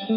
How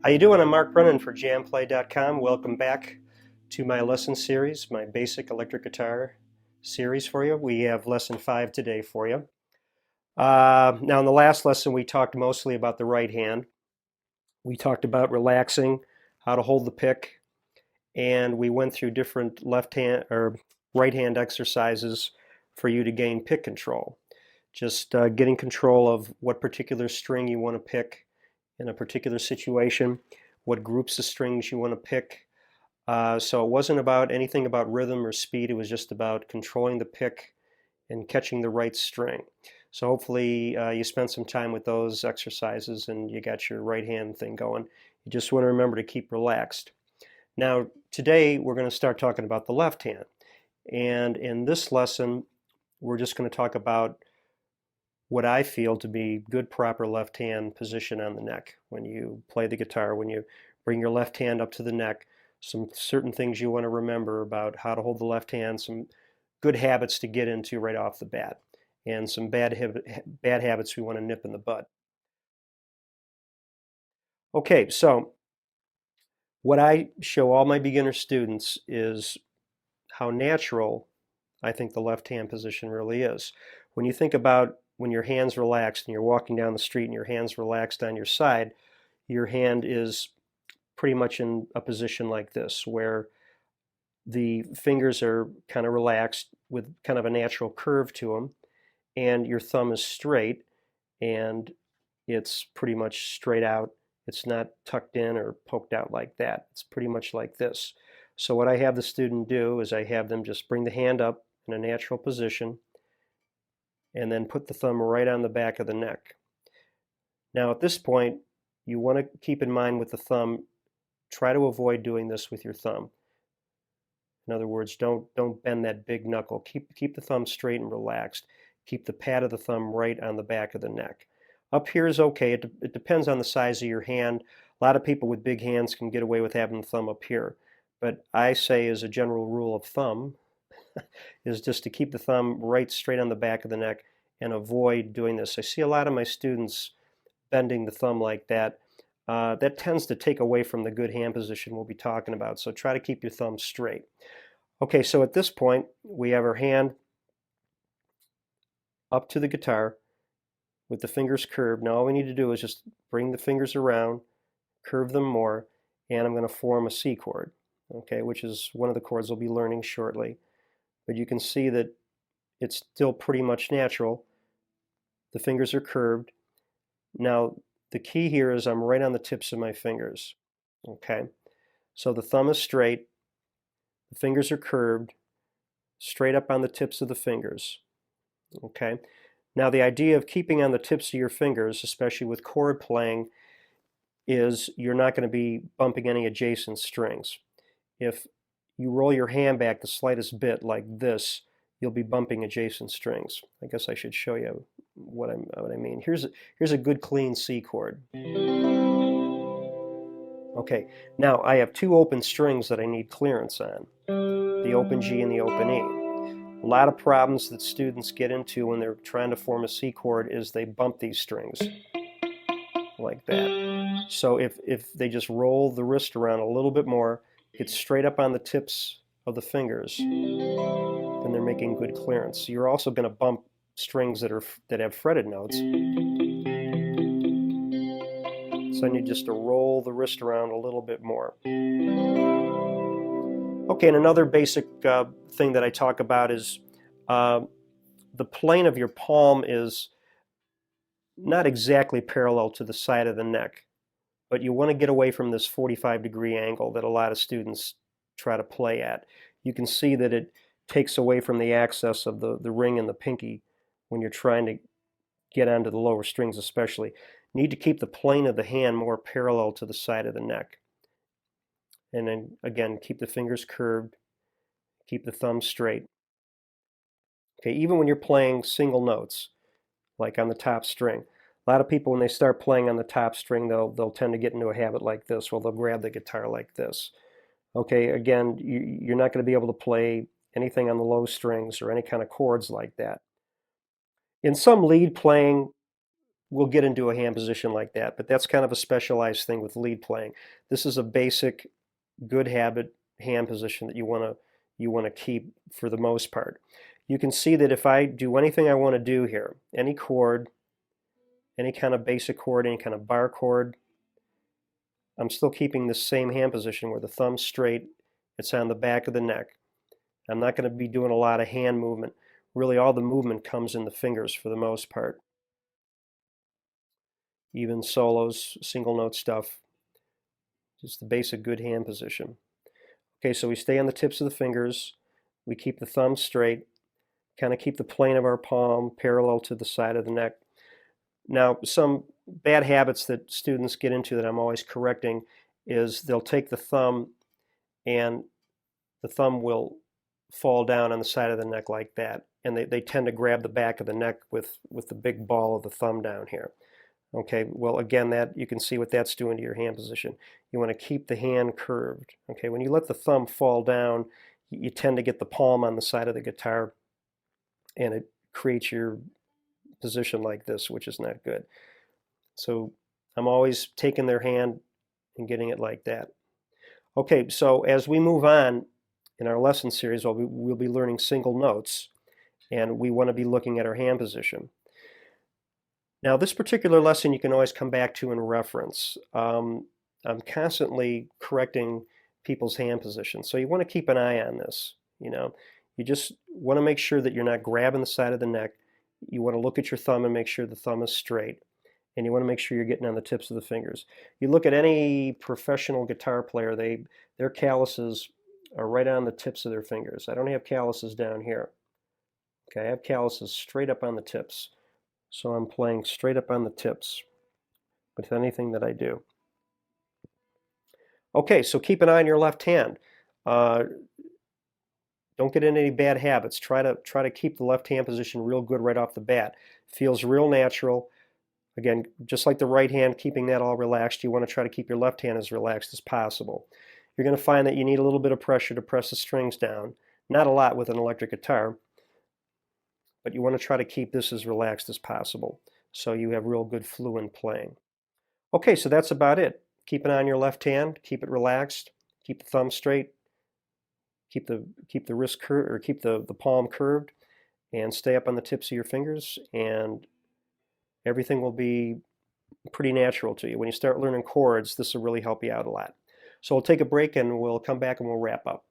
you doing? I'm Mark Brennan for jamplay.com. Welcome back to my lesson series, my basic electric guitar series for you. We have lesson 5 today for you. Now in the last lesson we talked mostly about the right hand. We talked about relaxing, how to hold the pick, and we went through different left hand or right hand exercises for you to gain pick control. Just getting control of what particular string you want to pick in a particular situation, what groups of strings you want to pick. So it wasn't about anything about rhythm or speed, it was just about controlling the pick and catching the right string. So hopefully you spent some time with those exercises and you got your right hand thing going. You just want to remember to keep relaxed. Now today we're going to start talking about the left hand. And in this lesson we're just going to talk about what I feel to be good proper left hand position on the neck when you play the guitar, when you bring your left hand up to the neck, some certain things you want to remember about how to hold the left hand, some good habits to get into right off the bat, and some bad habits we want to nip in the bud. Okay, so what I show all my beginner students is how natural I think the left hand position really is. When you think about when your hand's relaxed and you're walking down the street and your hand's relaxed on your side, your hand is pretty much in a position like this where the fingers are kind of relaxed with kind of a natural curve to them, and your thumb is straight and it's pretty much straight out. It's not tucked in or poked out like that. It's pretty much like this. So what I have the student do is I have them just bring the hand up in a natural position and then put the thumb right on the back of the neck. Now at this point, you want to keep in mind with the thumb, try to avoid doing this with your thumb. In other words, don't bend that big knuckle. Keep the thumb straight and relaxed. Keep the pad of the thumb right on the back of the neck. Up here is okay. It depends on the size of your hand. A lot of people with big hands can get away with having the thumb up here. But I say as a general rule of thumb, is just to keep the thumb right straight on the back of the neck and avoid doing this. I see a lot of my students bending the thumb like that. That tends to take away from the good hand position we'll be talking about, so try to keep your thumb straight. Okay, so at this point we have our hand up to the guitar with the fingers curved. Now all we need to do is just bring the fingers around, curve them more, and I'm going to form a C chord, okay, which is one of the chords we'll be learning shortly. But you can see that it's still pretty much natural. The fingers are curved. Now the key here is I'm right on the tips of my fingers. Okay, so the thumb is straight, the fingers are curved, straight up on the tips of the fingers. Okay, Now, the idea of keeping on the tips of your fingers, especially with chord playing, is you're not going to be bumping any adjacent strings. If you roll your hand back the slightest bit like this, you'll be bumping adjacent strings. I guess I should show you what I mean. Here's a good clean C chord. Okay, now I have two open strings that I need clearance on, the open G and the open E. A lot of problems that students get into when they're trying to form a C chord is they bump these strings like that. So if they just roll the wrist around a little bit more, get straight up on the tips of the fingers, then they're making good clearance. You're also going to bump strings that have fretted notes. So I need just to roll the wrist around a little bit more. Okay, and another basic thing that I talk about is the plane of your palm is not exactly parallel to the side of the neck, but you want to get away from this 45-degree angle that a lot of students try to play at. You can see that it takes away from the access of the ring and the pinky when you're trying to get onto the lower strings especially. You need to keep the plane of the hand more parallel to the side of the neck. And then again, keep the fingers curved, keep the thumb straight. Okay, even when you're playing single notes, like on the top string. A lot of people, when they start playing on the top string, they'll tend to get into a habit like this, where they'll grab the guitar like this. Okay, again, you're not going to be able to play anything on the low strings or any kind of chords like that. In some lead playing, we'll get into a hand position like that, but that's kind of a specialized thing with lead playing. This is a basic, good habit hand position that you want to keep for the most part. You can see that if I do anything I want to do here, any chord, any kind of basic chord, any kind of bar chord, I'm still keeping the same hand position where the thumb's straight, it's on the back of the neck. I'm not going to be doing a lot of hand movement. Really, all the movement comes in the fingers for the most part. Even solos, single note stuff, just the basic good hand position. Okay, so we stay on the tips of the fingers, we keep the thumb straight, kind of keep the plane of our palm parallel to the side of the neck. Now, some bad habits that students get into that I'm always correcting is they'll take the thumb and the thumb will fall down on the side of the neck like that. And they tend to grab the back of the neck with the big ball of the thumb down here. Okay, well, again, that you can see what that's doing to your hand position. You want to keep the hand curved. Okay, when you let the thumb fall down, you tend to get the palm on the side of the guitar, and it creates your position like this, which is not good. So I'm always taking their hand and getting it like that. Okay, so as we move on in our lesson series, we'll be learning single notes, and we want to be looking at our hand position. Now, this particular lesson you can always come back to and reference. I'm constantly correcting people's hand position, so you want to keep an eye on this. You just want to make sure that you're not grabbing the side of the neck. You want to look at your thumb and make sure the thumb is straight, and you want to make sure you're getting on the tips of the fingers. You look at any professional guitar player, their calluses are right on the tips of their fingers. I don't have calluses down here. Okay, I have calluses straight up on the tips. So I'm playing straight up on the tips with anything that I do. Okay, so keep an eye on your left hand. Don't get in any bad habits. Try to keep the left hand position real good right off the bat. Feels real natural. Again, just like the right hand, keeping that all relaxed, you want to try to keep your left hand as relaxed as possible. You're going to find that you need a little bit of pressure to press the strings down. Not a lot with an electric guitar, but you want to try to keep this as relaxed as possible so you have real good fluent playing. Okay, so that's about it. Keep an eye on your left hand, keep it relaxed, keep the thumb straight, keep the wrist curved, or keep the palm curved, and stay up on the tips of your fingers, and everything will be pretty natural to you. When you start learning chords, this will really help you out a lot. So we'll take a break and we'll come back and we'll wrap up.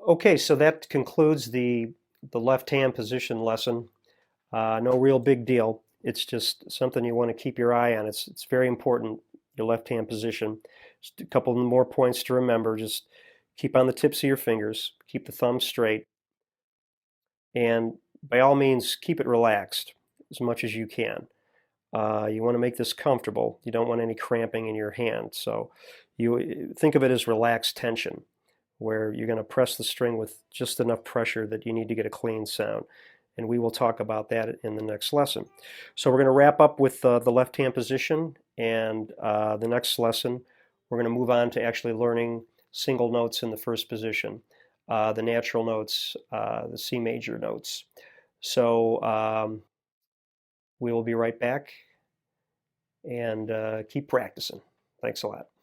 Okay, so that concludes the left hand position lesson. No real big deal. It's just something you want to keep your eye on. It's very important, your left hand position. Just a couple more points to remember. Just keep on the tips of your fingers, keep the thumb straight, And by all means, keep it relaxed as much as you can. You want to make this comfortable. You don't want any cramping in your hand. So you think of it as relaxed tension, where you're going to press the string with just enough pressure that you need to get a clean sound. And we will talk about that in the next lesson. So we're going to wrap up with the left hand position, and the next lesson we're going to move on to actually learning single notes in the first position, the natural notes, the C major notes. So we will be right back, and keep practicing. Thanks a lot.